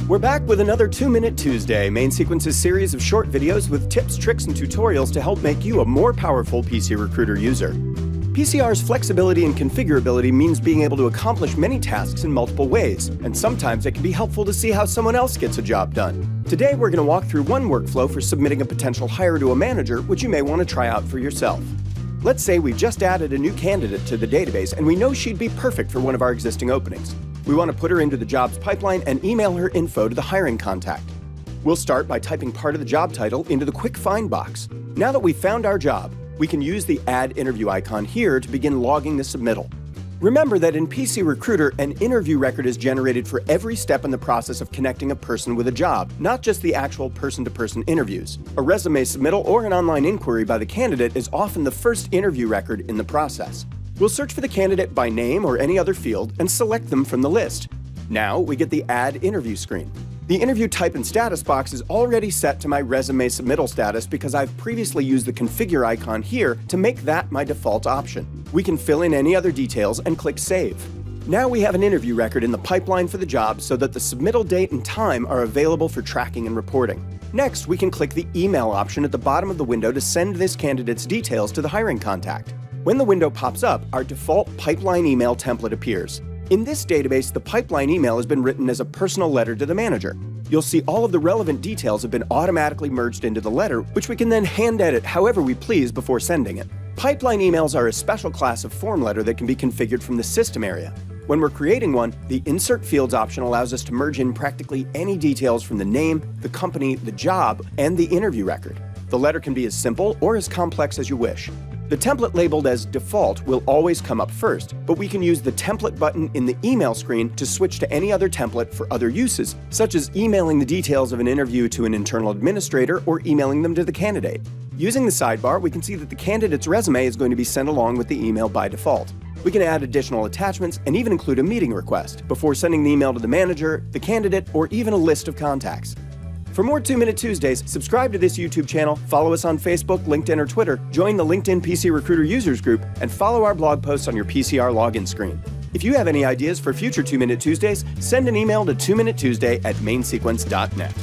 We're back with another 2-Minute Tuesday, Main Sequence's series of short videos with tips, tricks, and tutorials to help make you a more powerful PCRecruiter user. PCR's flexibility and configurability means being able to accomplish many tasks in multiple ways, and sometimes it can be helpful to see how someone else gets a job done. Today we're going to walk through one workflow for submitting a potential hire to a manager, which you may want to try out for yourself. Let's say we just added a new candidate to the database and we know she'd be perfect for one of our existing openings. We want to put her into the jobs pipeline and email her info to the hiring contact. We'll start by typing part of the job title into the quick find box. Now that we've found our job, we can use the Add Interview icon here to begin logging the submittal. Remember that in PCRecruiter, an interview record is generated for every step in the process of connecting a person with a job, not just the actual person-to-person interviews. A resume submittal or an online inquiry by the candidate is often the first interview record in the process. We'll search for the candidate by name or any other field and select them from the list. Now we get the Add Interview screen. The interview type and status box is already set to my resume submittal status because I've previously used the configure icon here to make that my default option. We can fill in any other details and click Save. Now we have an interview record in the pipeline for the job so that the submittal date and time are available for tracking and reporting. Next, we can click the email option at the bottom of the window to send this candidate's details to the hiring contact. When the window pops up, our default pipeline email template appears. In this database, the pipeline email has been written as a personal letter to the manager. You'll see all of the relevant details have been automatically merged into the letter, which we can then hand edit however we please before sending it. Pipeline emails are a special class of form letter that can be configured from the system area. When we're creating one, the Insert Fields option allows us to merge in practically any details from the name, the company, the job, and the interview record. The letter can be as simple or as complex as you wish. The template labeled as Default will always come up first, but we can use the Template button in the email screen to switch to any other template for other uses, such as emailing the details of an interview to an internal administrator or emailing them to the candidate. Using the sidebar, we can see that the candidate's resume is going to be sent along with the email by default. We can add additional attachments and even include a meeting request before sending the email to the manager, the candidate, or even a list of contacts. For more 2-Minute Tuesdays, subscribe to this YouTube channel, follow us on Facebook, LinkedIn, or Twitter, join the LinkedIn PCRecruiter users group, and follow our blog posts on your PCR login screen. If you have any ideas for future 2-Minute Tuesdays, send an email to 2minutetuesday@mainsequence.net.